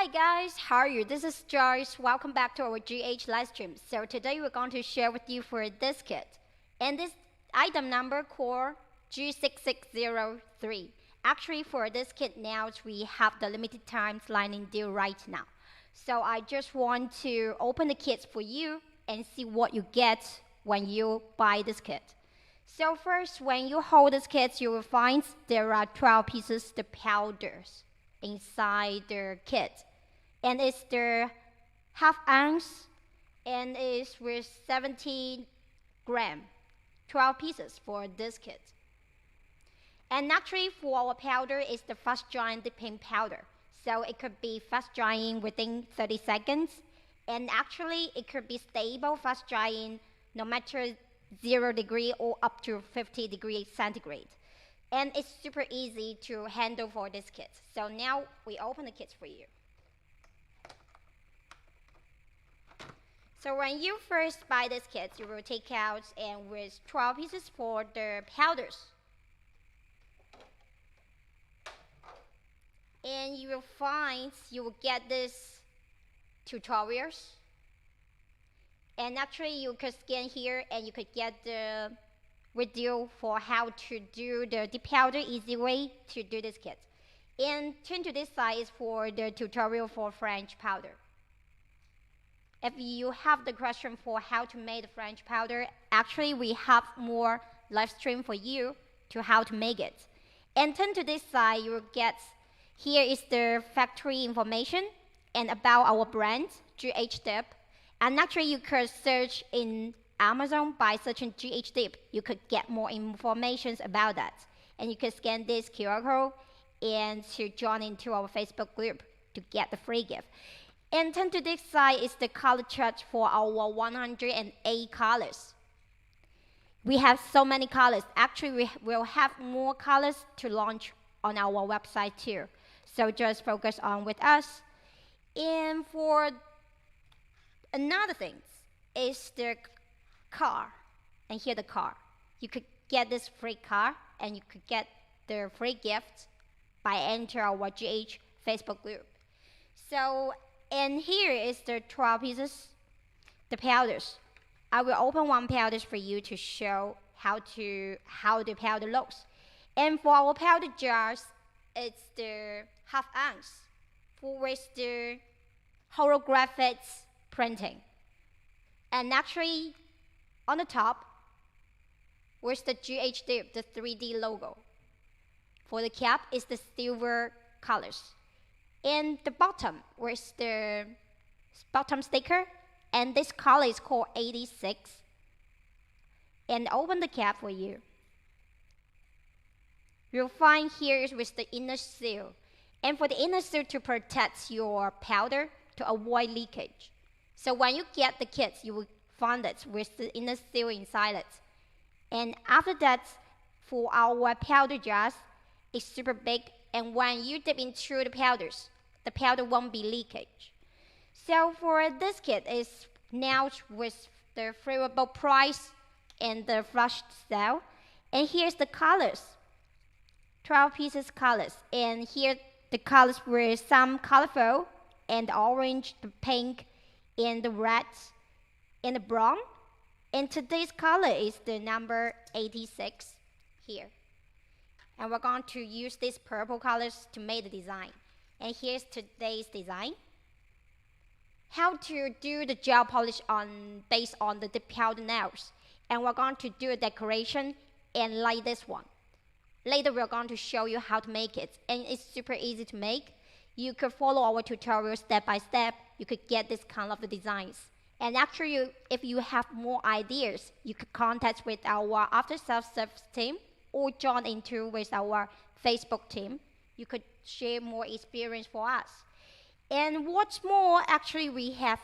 Hi guys, how are you? This is Joyce. Welcome back to our GH live stream. So today we're going to share with you for this kit. And this item number core G6603. Actually for this kit now we have the limited time sliding deal right now. So I just want to open the kits for you and see what you get when you buy this kit. So first, when you hold this kit, you will find there are 12 pieces of powders inside the kit. And it's the half ounce and it's with 17 gram, 12 pieces for this kit. And naturally for our powder is the fast drying dipping powder. So it could be fast drying within 30 seconds. And actually it could be stable fast drying no matter 0 degree or up to 50 degrees centigrade. And it's super easy to handle for this kit. So now we open the kits for you. So when you first buy this kit, you will take out and with 12 pieces for the powders. And you will find you will get this tutorials. And actually you could scan here and you could get the video for how to do the dip powder easy way to do this kit. And turn to this side is for the tutorial for French powder. If you have the question for how to make the French powder, actually we have more live stream for you to how to make it. And turn to this side, you will get here is the factory information and about our brand, GHdip. And actually you could search in Amazon by searching GHdip. You could get more information about that. And you could scan this QR code and to join into our Facebook group to get the free gift. And turn to this side is the color chart for our 108 colors. We have so many colors. Actually, we will have more colors to launch on our website too. So just focus on with us. And for another thing is the car. And here the car. You could get this free car and you could get the free gift by entering our GH Facebook group. So, and here is the 12 pieces, the powders. I will open one powders for you to show how the powder looks. And for our powder jars, it's the half ounce for which the holographic printing. And actually, on the top, with the GHdip, the 3D logo. For the cap is the silver colors. And the bottom was the bottom sticker, and this color is called 86. And open the cap for you. You'll find here is with the inner seal. And for the inner seal to protect your powder to avoid leakage. So when you get the kits, you will find it with the inner seal inside it. And after that, for our powder jars, it's super big. And when you dip into the powders, the powder won't be leakage. So for this kit is now with the favorable price and the flash sale. And here's the colors, 12 pieces colors. And here the colors were some colorful and the orange, the pink, and the red, and the brown. And today's color is the number 86 here. And we're going to use these purple colors to make the design. And here's today's design. How to do the gel polish based on the dip powder nails. And we're going to do a decoration and like this one. Later we're going to show you how to make it. And it's super easy to make. You could follow our tutorial step by step. You could get this kind of designs. And actually, if you have more ideas, you could contact with our after sales service team or join into with our Facebook team. You could share more experience for us. And what's more, actually we have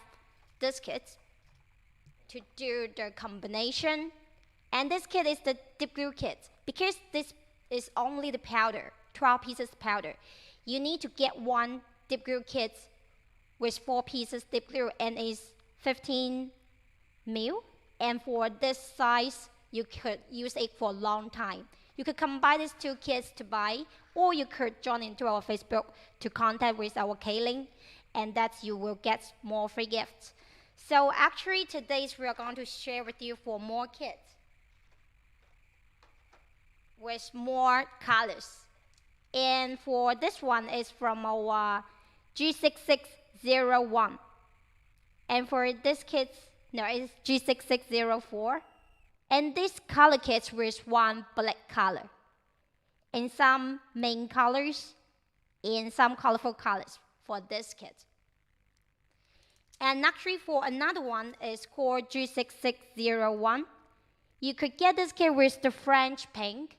this kit to do the combination. And this kit is the dip glue kit. Because this is only the powder, 12 pieces powder. You need to get one dip glue kit with 4 pieces dip glue and is 15 mil. And for this size, you could use it for a long time. You could combine these two kits to buy, or you could join into our Facebook to contact with our K-link. and that you will get more free gifts. So actually today we are going to share with you for more kits with more colors. And for this one is from our G6601. And for this kit, no, it's G6604. And this color kit with one black color. And some main colors and some colorful colors for this kit. And actually for another one is called G6601. You could get this kit with the French pink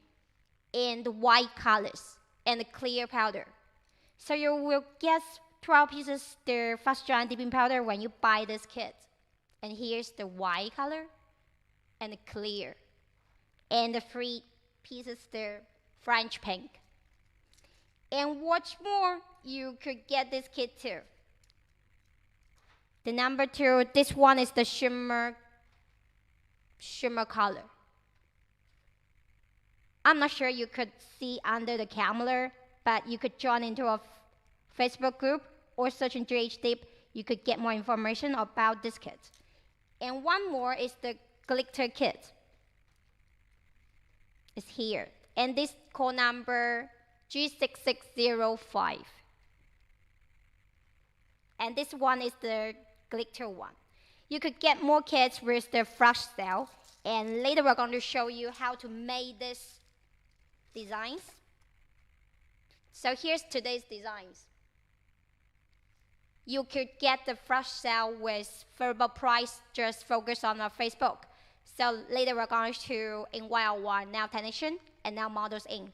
and the white colors and the clear powder. So you will get 12 pieces the fast dry and dipping powder when you buy this kit. And here's the white color and the clear. And the 3 pieces the French pink. And what's more, you could get this kit too. The number 2, this one is the shimmer color. I'm not sure you could see under the camera, but you could join into a Facebook group or search in GHdip. You could get more information about this kit. And one more is the glitter kit. It's here. And this code number G6605. And this one is the glitter one. You could get more kits with the flash sale. And later we're going to show you how to make this designs. So here's today's designs. You could get the flash sale with favorable price, just focus on our Facebook. So later we're going to invite our nail technician and nail models in.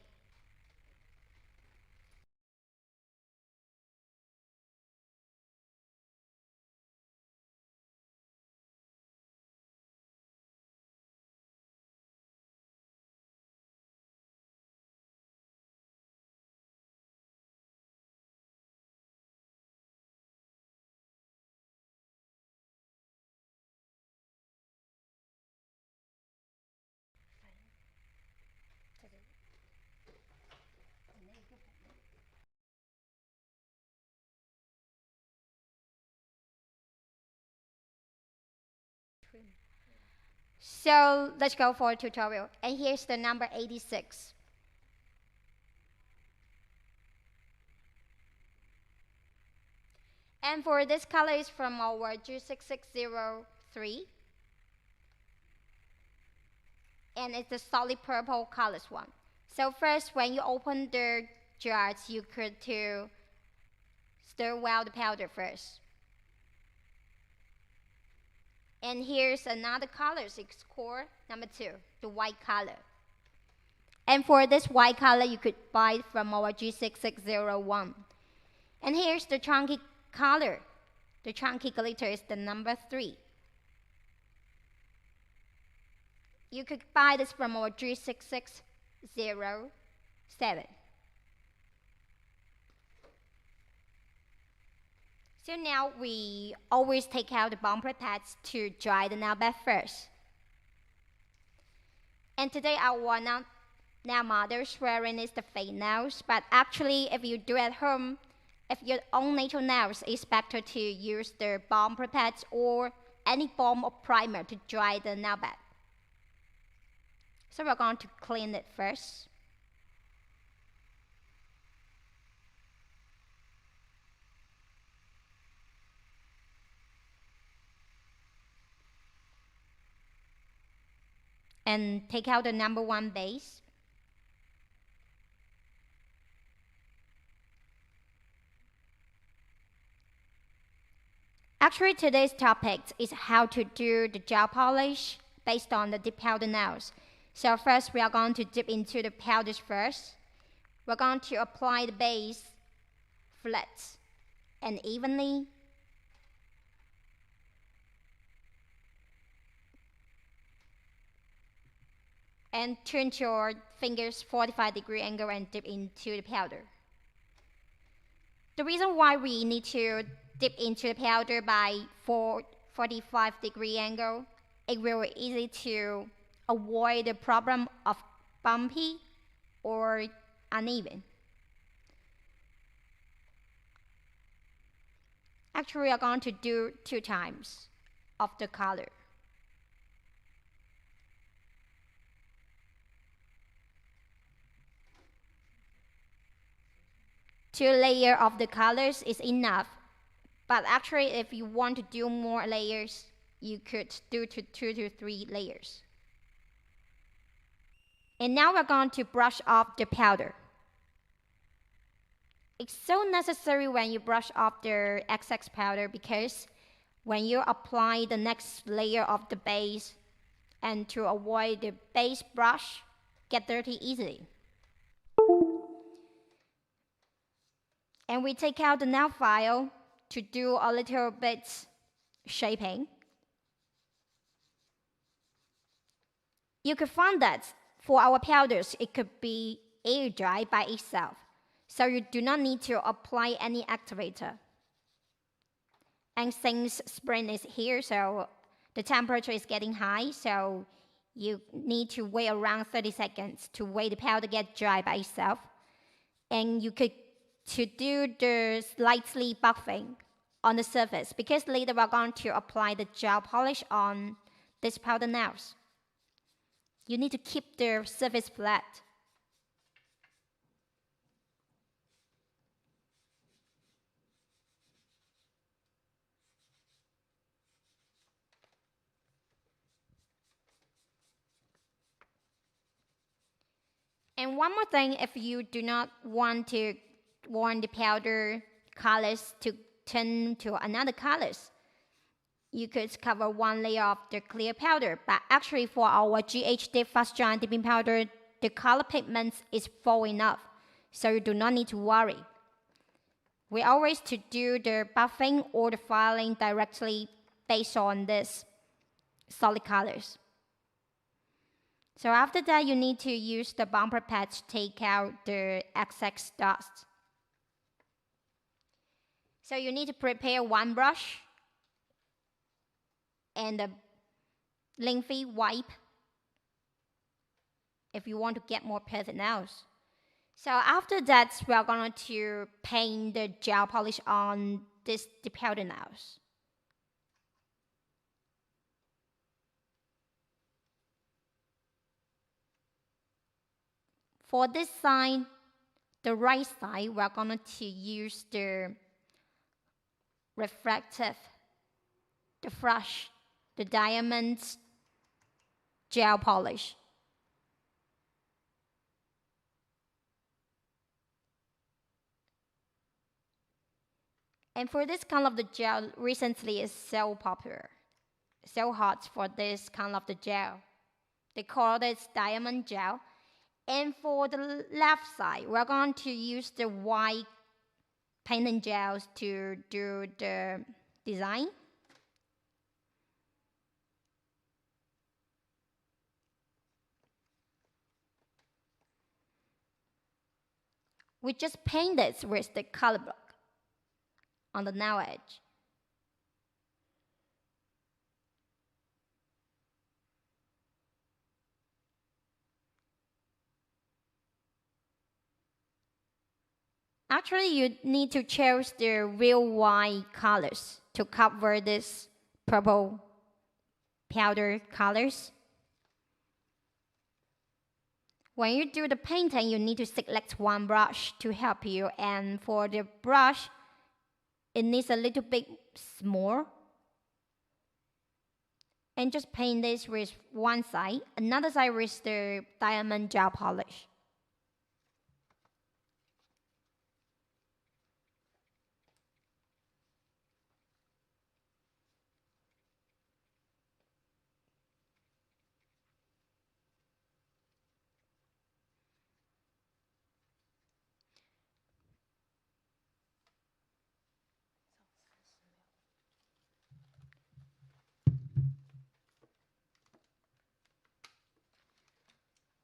So let's go for a tutorial. And here's the number 86. And for this color is from our G6603. And it's the solid purple colors one. So first, when you open the jars, you could stir well the powder first. And here's another color, it's called number 2, the white color. And for this white color, you could buy it from our G6601. And here's the chunky color. The chunky glitter is the number 3. You could buy this from our G6607. So now we always take out the bumper pads to dry the nail bed first. And today our nail models wearing is the fake nails, but actually if you do at home, if your own natural nails, it's better to use the bumper pads or any foam or primer to dry the nail bed. So we're going to clean it first. And take out the number 1 base. Actually, today's topic is how to do the gel polish based on the dip powder nails. So first, we are going to dip into the powders first. We're going to apply the base flat and evenly. And turn your fingers 45-degree angle and dip into the powder. The reason why we need to dip into the powder by 45-degree angle, it will be easy to avoid the problem of bumpy or uneven. Actually, we are going to do 2 times of the color. Two layers of the colors is enough. But actually, if you want to do more layers, you could do 2 to 3 layers. And now we're going to brush off the powder. It's so necessary when you brush off the excess powder, because when you apply the next layer of the base, and to avoid the base brush get dirty easily. And we take out the nail file to do a little bit shaping. You could find that for our powders, it could be air dry by itself, so you do not need to apply any activator. And since spring is here, so the temperature is getting high, so you need to wait around 30 seconds to wait the powder get dry by itself. And you could to do the slightly buffing on the surface, because later we're going to apply the gel polish on these powder nails. You need to keep the surface flat. And one more thing, if you do not want the powder colors to turn to another colors, you could cover 1 layer of the clear powder. But actually for our GHdip fast drying dipping powder, the color pigments is full enough, so you do not need to worry. We always to do the buffing or the filing directly based on this solid colors. So after that, you need to use the bumper pad to take out the excess dust. So you need to prepare 1 brush and a lengthy wipe if you want to get more perfect nails. So after that, we are going to paint the gel polish on the powder nails. For this side, the right side, we're going to use the reflective, the fresh, the diamond gel polish. And for this kind of the gel, recently is so popular, so hot for this kind of the gel. They call this diamond gel. And for the left side, we're going to use the white painting gels to do the design. We just paint this with the color block on the nail edge. Actually, you need to choose the real white colors to cover this purple powder colors. When you do the painting, you need to select 1 brush to help you. And for the brush, it needs a little bit small. And just paint this with 1 side, another side with the diamond gel polish.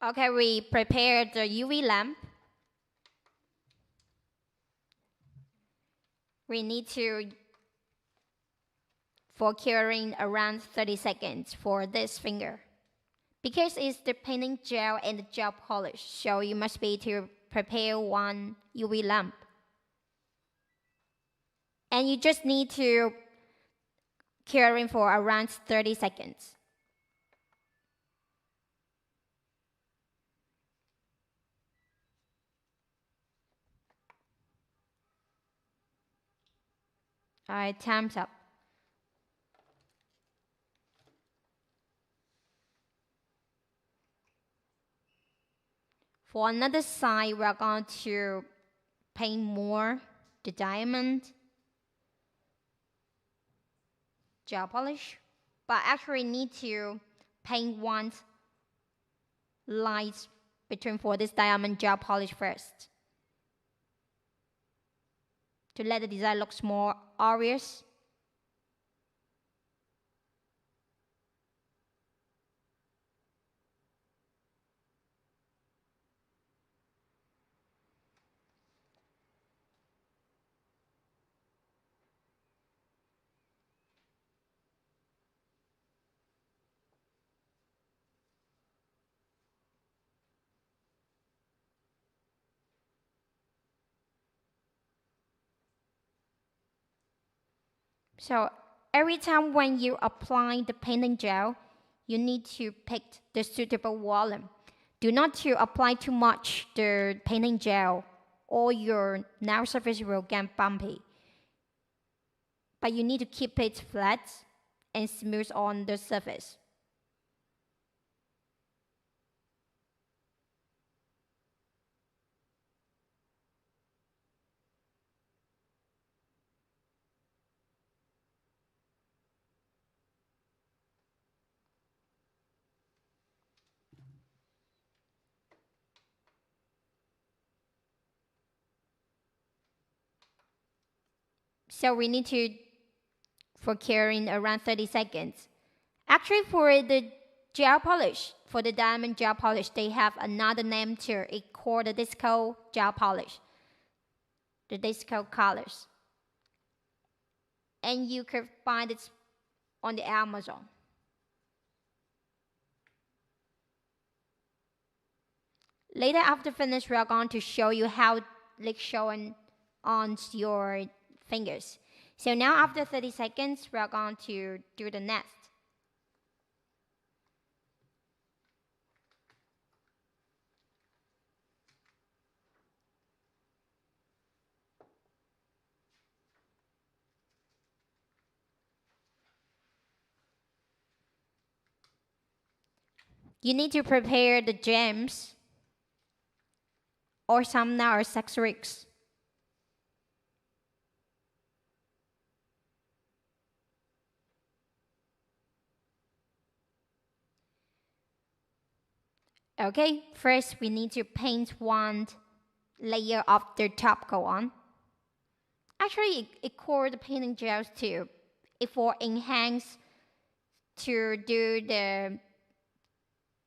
Okay, we prepared the UV lamp. We need to for curing around 30 seconds for this finger, because it's the painting gel and the gel polish, so you must be to prepare 1 UV lamp. And you just need to curing for around 30 seconds. Alright, time's up. For another side, we're going to paint more the diamond gel polish, but actually need to paint one light between for this diamond gel polish first to let the design looks more obvious. So every time when you apply the painting gel, you need to pick the suitable volume. Do not to apply too much the painting gel or your nail surface will get bumpy. But you need to keep it flat and smooth on the surface. So we need to for curing around 30 seconds. Actually, for the gel polish, for the diamond gel polish, they have another name too. It's called the disco gel polish, the disco colors. And you can find it on the Amazon. Later after finish, we are going to show you how it's showing on your fingers. So now after 30 seconds, we are going to do the next. You need to prepare the gems or some now accessories. Okay, first we need to paint one layer of the top coat on. Actually, it called the painting gels too. It will enhance to do the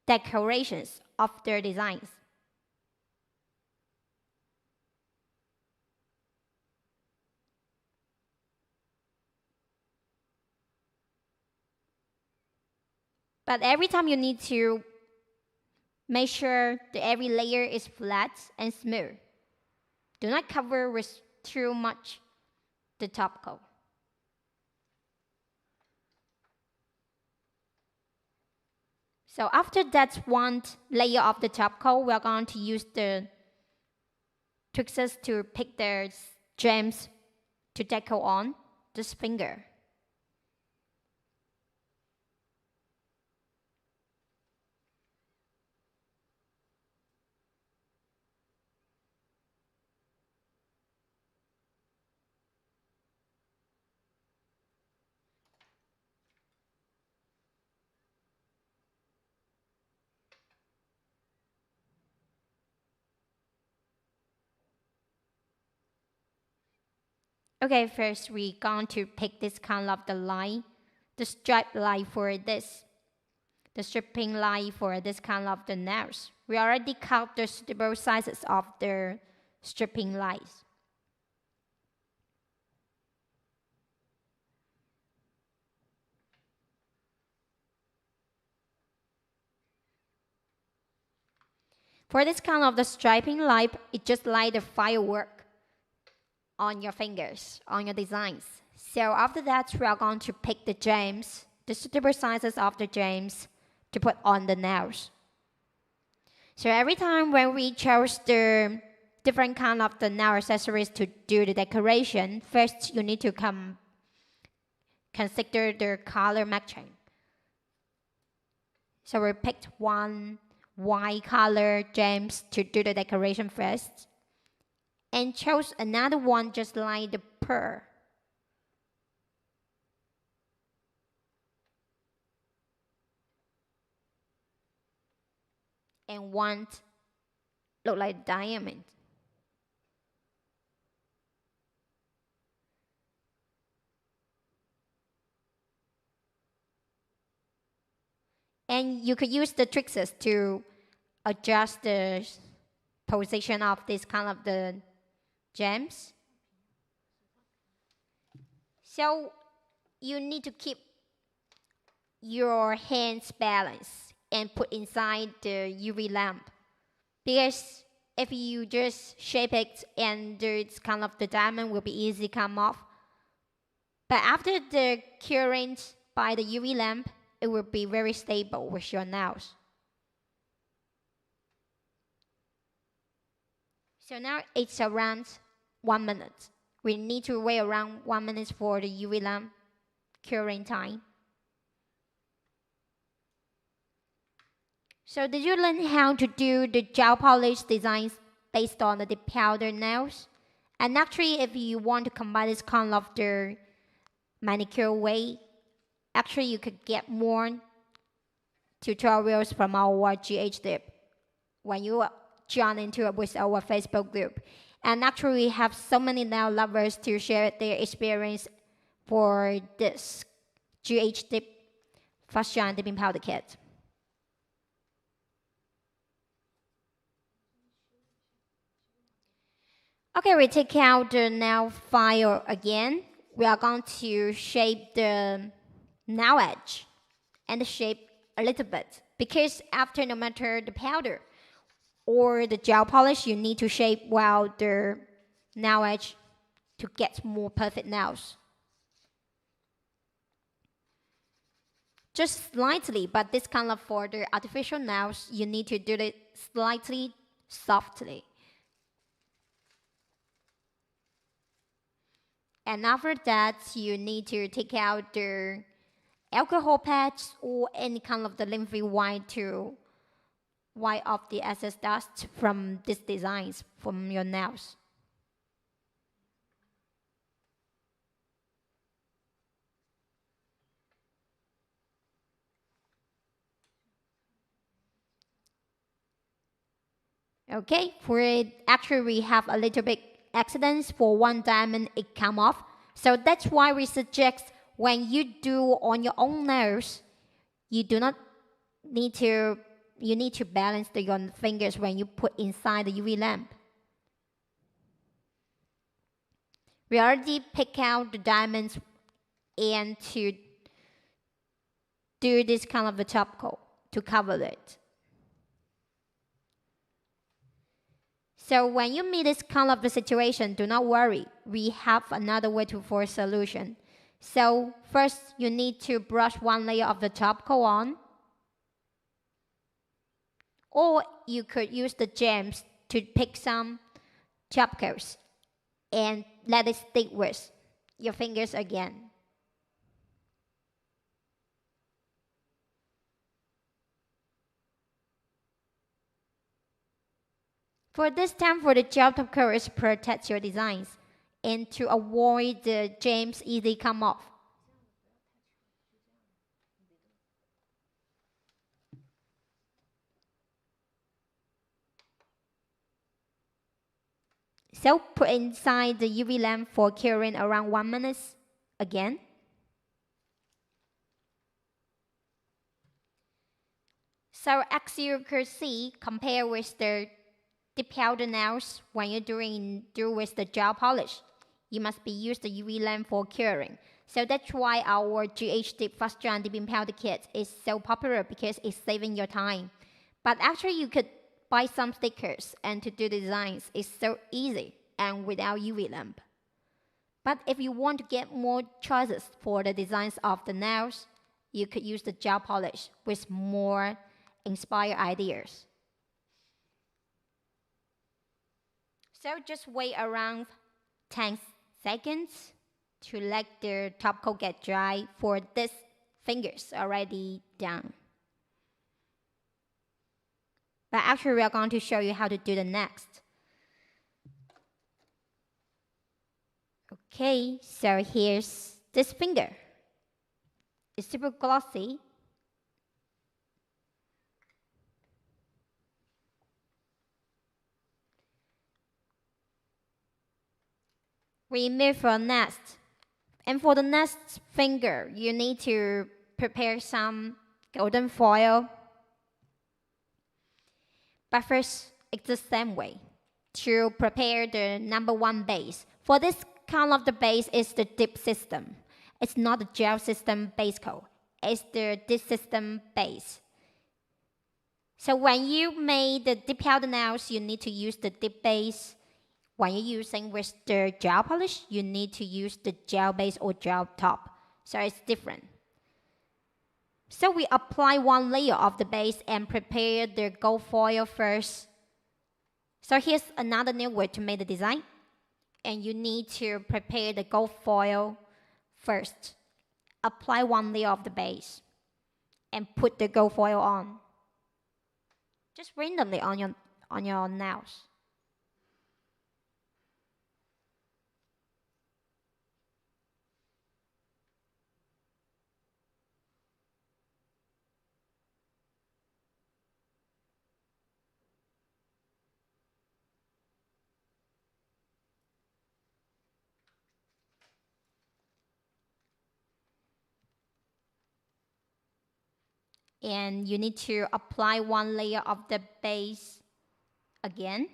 decorations of their designs. But every time you need to make sure that every layer is flat and smooth. Do not cover with too much the top coat. So after that one layer of the top coat, we're going to use the tweezers to pick the gems to deco on this finger. Okay, first we're going to pick this kind of the line, the stripe line for this, the stripping line for this kind of the nails. We already cut the suitable sizes of the stripping lines. For this kind of the striping line, it's just like the firework. on your fingers, on your designs. So after that, we are going to pick the gems, the suitable sizes of the gems to put on the nails. So every time when we chose the different kind of the nail accessories to do the decoration, first you need to consider the color matching. So we picked one white color gems to do the decoration first, and chose another one just like the pearl. And one look like diamond. And you could use the triggers to adjust the position of this kind of the gems. So you need to keep your hands balanced and put inside the UV lamp, because if you just shape it and it's kind of the diamond will be easy come off. But after the curing by the UV lamp, it will be very stable with your nails. So now it's around 1 minute. We need to wait around 1 minute for the UV lamp curing time. So did you learn how to do the gel polish designs based on the powder nails? And actually, if you want to combine this kind of the manicure way, actually you could get more tutorials from our GHdip when you join into it with our Facebook group. And actually we have so many nail lovers to share their experience for this GHdip fast shine dipping powder kit. Okay, we take out the nail file again. We are going to shape the nail edge and shape a little bit, because after no matter the powder or the gel polish, you need to shape well the nail edge to get more perfect nails. Just slightly, but this kind of for the artificial nails, you need to do it slightly softly. And after that, you need to take out the alcohol pads or any kind of the lymphy white to wipe off the excess dust from these designs from your nails. Okay, for it, actually we have a little bit accidents for one diamond it come off. So that's why we suggest when you do on your own nails, you do not need to, you need to balance your fingers when you put inside the UV lamp. We already pick out the diamonds and to do this kind of a top coat to cover it. So when you meet this kind of a situation, do not worry. We have another way for a solution. So first, you need to brush one layer of the top coat on. Or you could use the gems to pick some top coats and let it stick with your fingers again. For this time, for the gel top coat, protect your designs and to avoid the gems easily come off. So put inside the UV lamp for curing around 1 minute again. So as you can see, compare with the powder nails when you're do with the gel polish, you must be use the UV lamp for curing. So that's why our GHdip fast dry dipping powder kit is so popular, because it's saving your time. But actually you could buy some stickers and to do designs. It's so easy and without UV lamp. But if you want to get more choices for the designs of the nails, you could use the gel polish with more inspired ideas. So just wait around 10 seconds to let the top coat get dry for these fingers already done. But actually we are going to show you how to do the next. Okay, so here's this finger. It's super glossy. Remove your nest. And for the next finger, you need to prepare some golden foil. But first, it's the same way to prepare the number 1 base. For this kind of the base is the dip system. It's not the gel system base coat. It's the dip system base. So when you made the dip powder nails, you need to use the dip base. When you're using with the gel polish, you need to use the gel base or gel top. So it's different. So we apply 1 layer of the base and prepare the gold foil first. So here's another new way to make the design. And you need to prepare the gold foil first. Apply 1 layer of the base and put the gold foil on. Just randomly on your nails. And you need to apply 1 layer of the base again.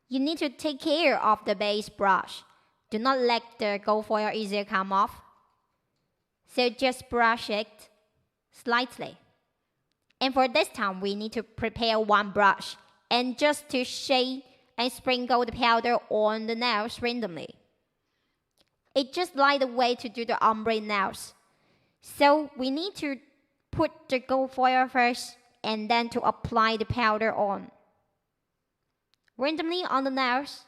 You need to take care of the base brush. Do not let the gold foil easily come off. So just brush it slightly. And for this time, we need to prepare 1 brush and just to shade and sprinkle the powder on the nails randomly. It's just like the way to do the ombre nails. So we need to put the gold foil first and then to apply the powder on. Randomly on the nails.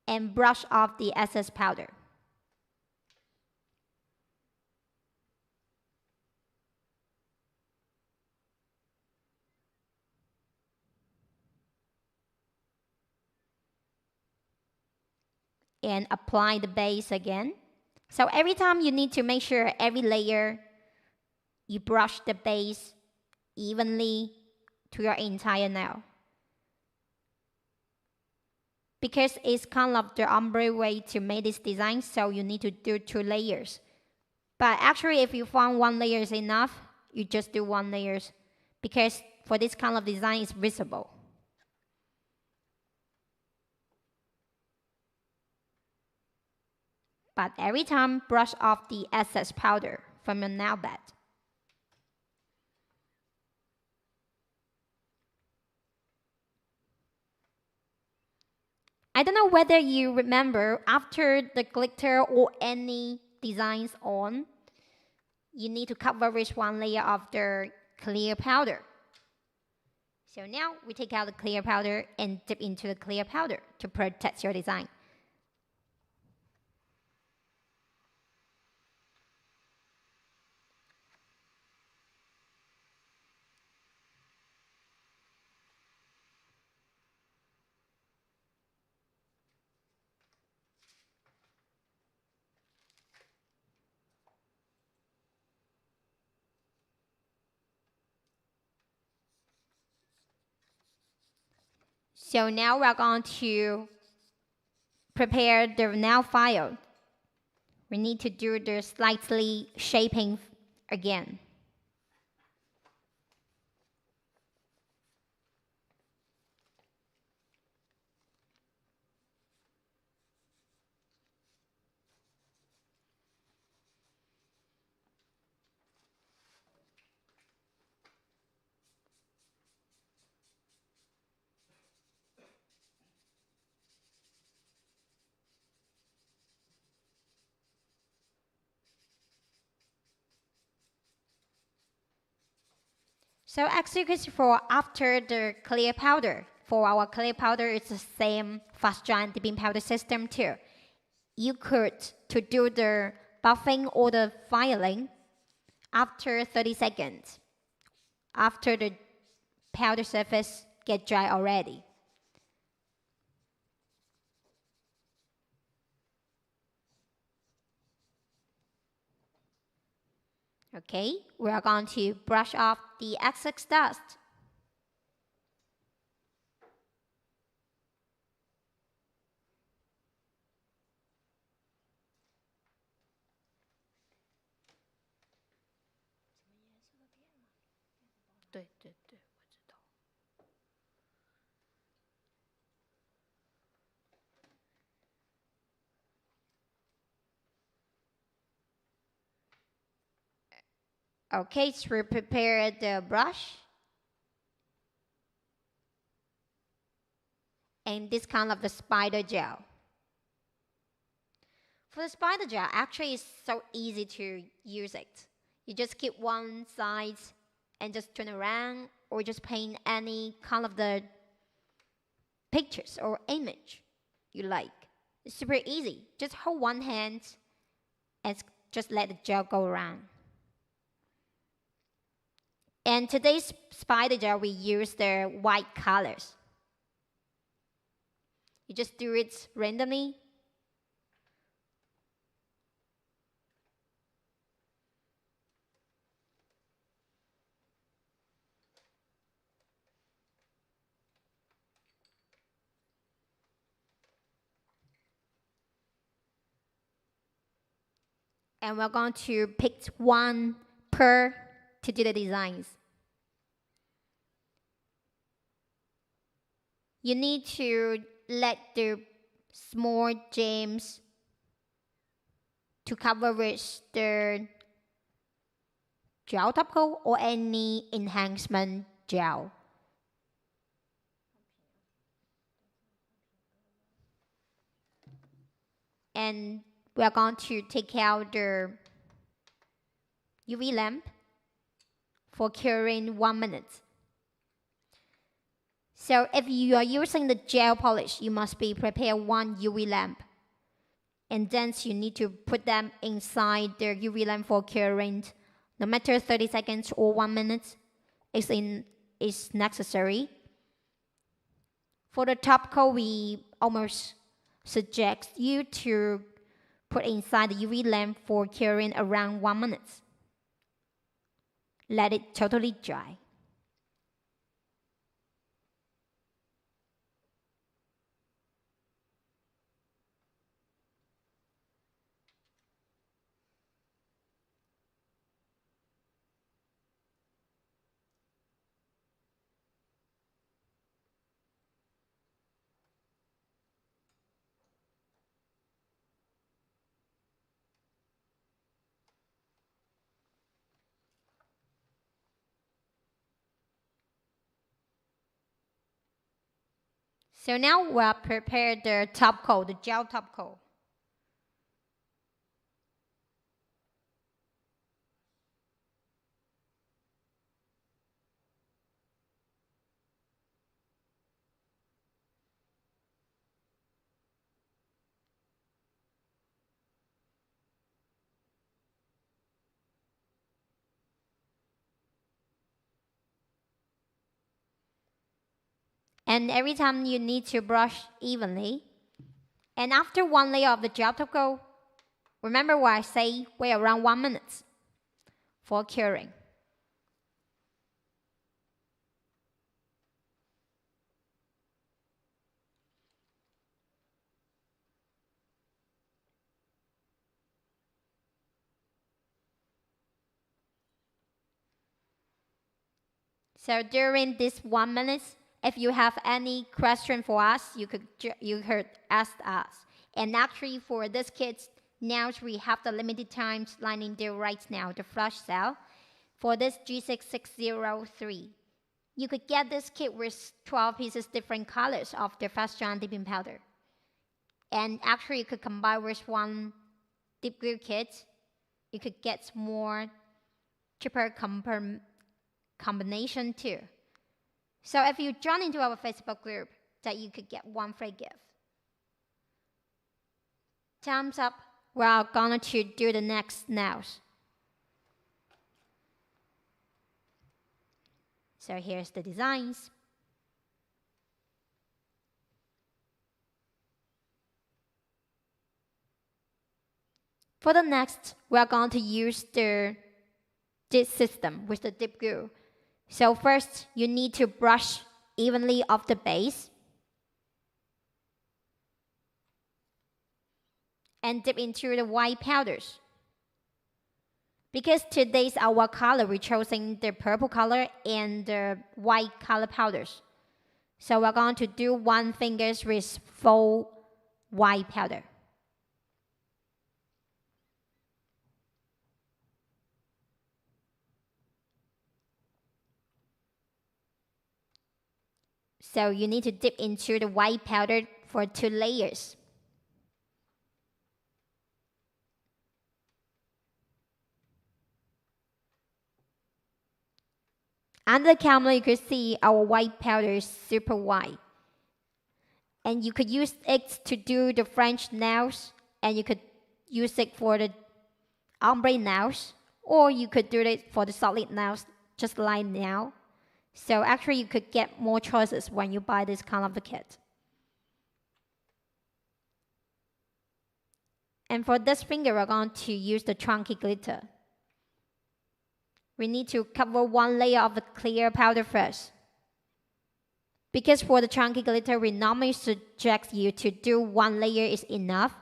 And brush off the excess powder. And apply the base again. So every time you need to make sure every layer you brush the base evenly to your entire nail. Because it's kind of the ombre way to make this design, so you need to do 2 layers. But actually if you found 1 layer is enough, you just do 1 layer because for this kind of design it's visible. But every time, brush off the excess powder from your nail bed. I don't know whether you remember, after the glitter or any designs on, you need to cover with 1 layer of the clear powder. So now we take out the clear powder and dip into the clear powder to protect your design. So now we're going to prepare the nail file. We need to do the slightly shaping again. So as you can see, for after the clear powder, for our clear powder, it's the same fast giant dipping powder system too. You could to do the buffing or the filing after 30 seconds, after the powder surface get dry already. Okay, we are going to brush off the excess dust. Okay, so we prepare the brush. And this kind of the spider gel. For the spider gel, actually it's so easy to use it. You just keep one side and just turn around, or just paint any kind of the pictures or image you like. It's super easy. Just hold one hand and just let the gel go around. And today's spider gel, we use the white colors. You just do it randomly. And we're going to pick one per to do the designs. You need to let the small gems to cover with the gel top coat or any enhancement gel. And we are going to take out the UV lamp for curing 1 minute. So if you are using the gel polish, you must be prepare one UV lamp. And then you need to put them inside the UV lamp for curing no matter 30 seconds or 1 minute is necessary. For the top coat, we almost suggest you to put inside the UV lamp for curing around 1 minute. Let it totally dry. So now we'll prepare the top coat, the gel top coat. And every time you need to brush evenly. And after one layer of the gel top coat, remember what I say, wait around 1 minute for curing. So during this 1 minute, if you have any question for us, you could ask us. And actually for this kit, now we have the limited time lining there right now, the flash sale. For this G6603, you could get this kit with 12 pieces different colors of the fast giant dipping powder. And actually you could combine with one dip glue kit. You could get more cheaper combination too. So if you join into our Facebook group, that you could get one free gift. Thumbs up. We're going to do the next nails. So here's the designs. For the next, we're going to use this system with the dip glue. So first, you need to brush evenly off the base and dip into the white powders. Because today's our color, we're choosing the purple color and the white color powders. So we're going to do one finger with full white powder. So you need to dip into the white powder for 2 layers. Under the camera, you could see our white powder is super white. And you could use it to do the French nails, and you could use it for the ombre nails, or you could do it for the solid nails, just like now. So actually, you could get more choices when you buy this kind of a kit. And for this finger, we're going to use the chunky glitter. We need to cover 1 layer of the clear powder first. Because for the chunky glitter, we normally suggest you to do 1 layer is enough.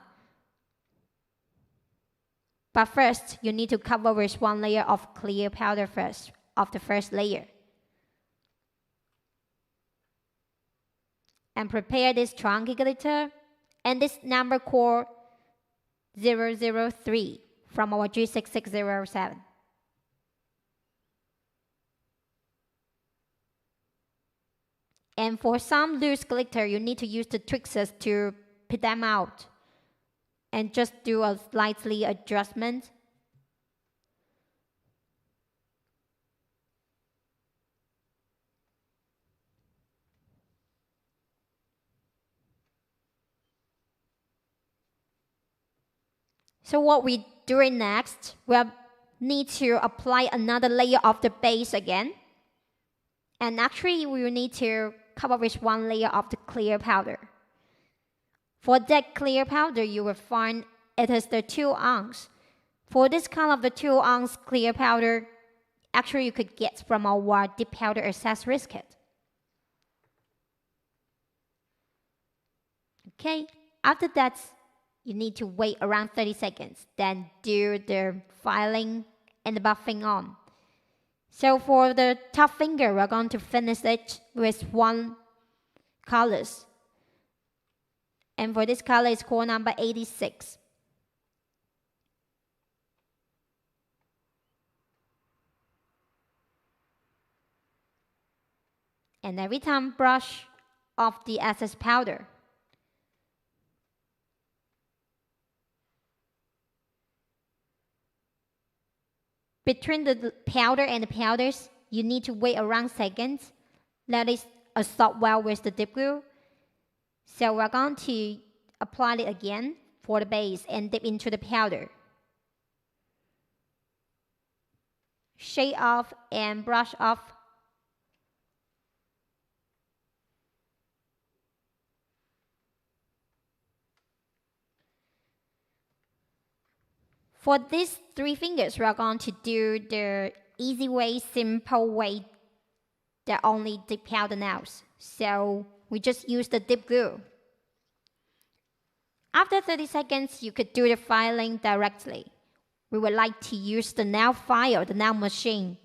But first, you need to cover with 1 layer of clear powder first, of the first layer. And prepare this chunky glitter and this number core 003 from our G6607. And for some loose glitter, you need to use the tweezers to pick them out and just do a slightly adjustment. So what we're doing next, we'll need to apply another layer of the base again. And actually, we will need to cover with 1 layer of the clear powder. For that clear powder, you will find it is the 2 ounce. For this kind of the 2 ounce clear powder, actually you could get from our dip powder accessories kit. Okay, after that, you need to wait around 30 seconds, then do the filing and the buffing on. So for the top finger, we're going to finish it with 1 colors. And for this color, it's core number 86. And every time, brush off the excess powder. Between the powder and the powders, you need to wait around seconds. Let it absorb well with the dip glue. So we're going to apply it again for the base and dip into the powder. Shake off and brush off. For these 3 fingers, we are going to do the easy way, simple way that only dip powder nails. So we just use the dip glue. After 30 seconds, you could do the filing directly. We would like to use the nail file, the nail machine,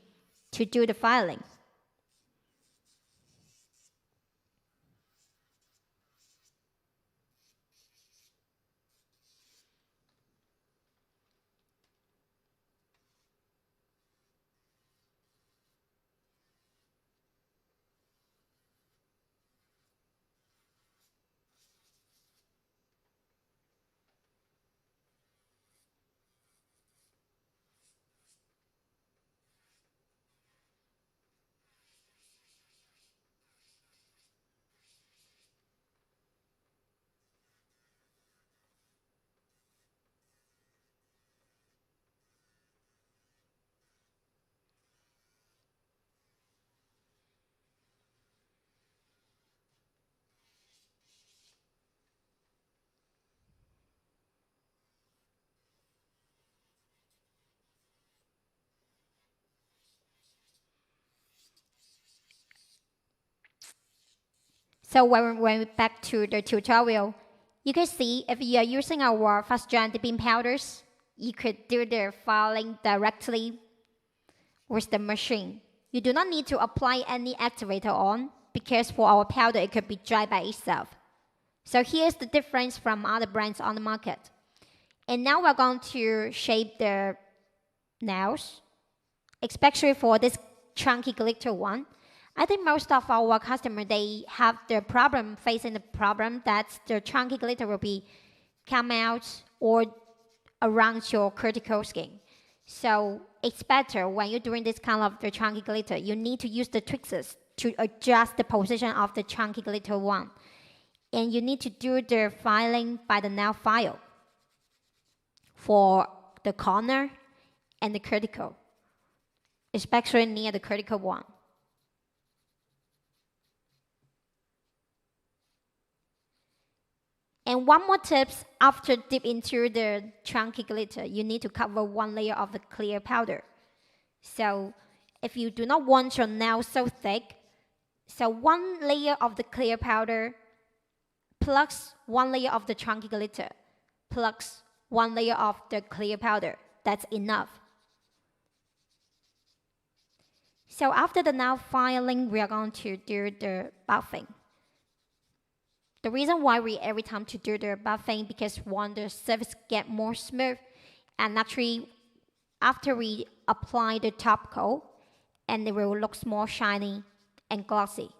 to do the filing. So when we're back to the tutorial, you can see if you are using our fast dry dipping powders, you could do the filing directly with the machine. You do not need to apply any activator on because for our powder it could be dry by itself. So here's the difference from other brands on the market. And now we're going to shape the nails, especially for this chunky glitter one. I think most of our customers, they have facing the problem that the chunky glitter will be come out or around your cuticle skin. So it's better when you're doing this kind of the chunky glitter, you need to use the tweezers to adjust the position of the chunky glitter one. And you need to do the filing by the nail file for the corner and the cuticle, especially near the cuticle one. And one more tip, after dip into the chunky glitter, you need to cover one layer of the clear powder. So if you do not want your nail so thick, so one layer of the clear powder plus one layer of the chunky glitter plus one layer of the clear powder, that's enough. So after the nail filing, we are going to do the buffing. The reason why we every time to do the buffing because we want the surface get more smooth, and actually after we apply the top coat, and it will look more shiny and glossy.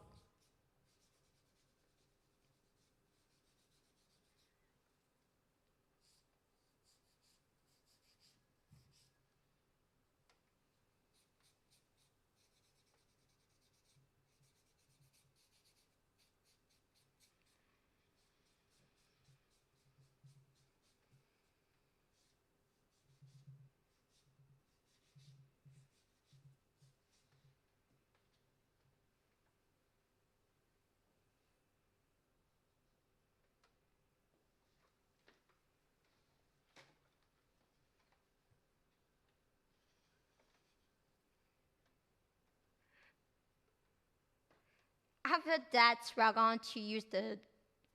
After that, we are going to use the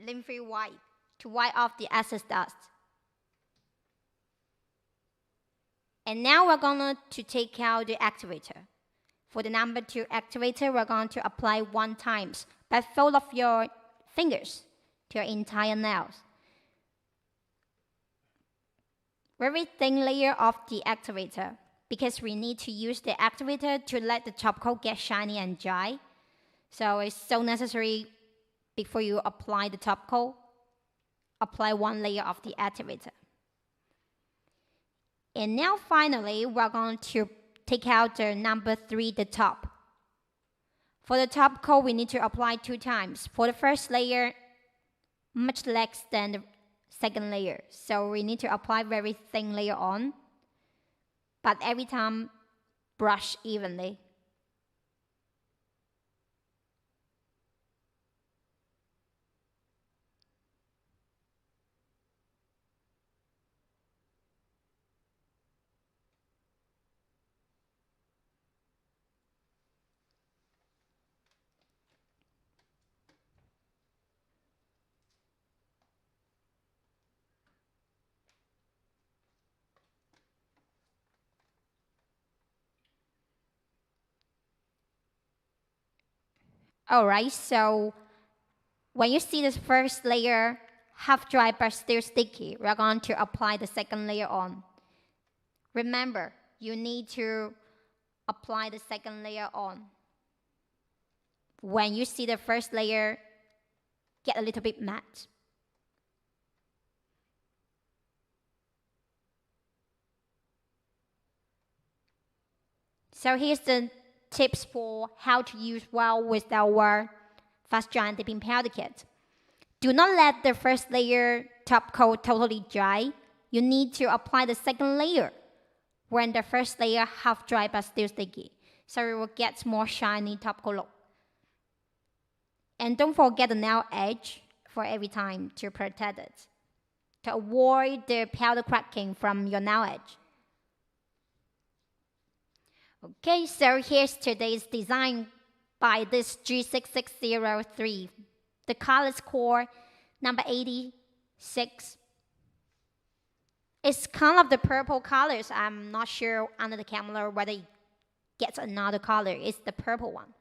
lint-free wipe to wipe off the excess dust. And now we're going to take out the activator. For the number 2 activator, we're going to apply 1 time, but fold off your fingers to your entire nails. Very thin layer of the activator, because we need to use the activator to let the top coat get shiny and dry. So it's so necessary before you apply the top coat, apply 1 layer of the activator. And now finally, we're going to take out the number 3, the top. For the top coat, we need to apply 2 times. For the first layer, much less than the second layer. So we need to apply very thin layer on, but every time brush evenly. Alright, so when you see this first layer half dry but still sticky, we're going to apply the second layer on. Remember, you need to apply the second layer on. When you see the first layer get a little bit matte. So here's the tips for how to use well with our fast dry dipping powder kit. Do not let the first layer top coat totally dry. You need to apply the second layer when the first layer half dry but still sticky, so it will get more shiny top coat look. And don't forget the nail edge for every time to protect it, to avoid the powder cracking from your nail edge. Okay, so here's today's design by this G6603, the color score number 86. It's kind of the purple colors. I'm not sure under the camera whether it gets another color. It's the purple one.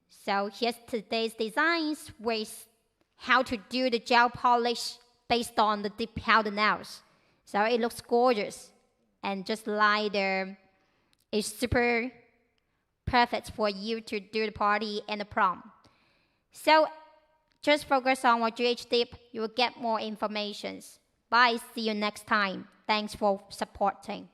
So here's today's designs with how to do the gel polish based on the dip powder nails. So it looks gorgeous, and just like it's super perfect for you to do the party and the prom. So just focus on our GHdip. You will get more information. Bye. See you next time. Thanks for supporting.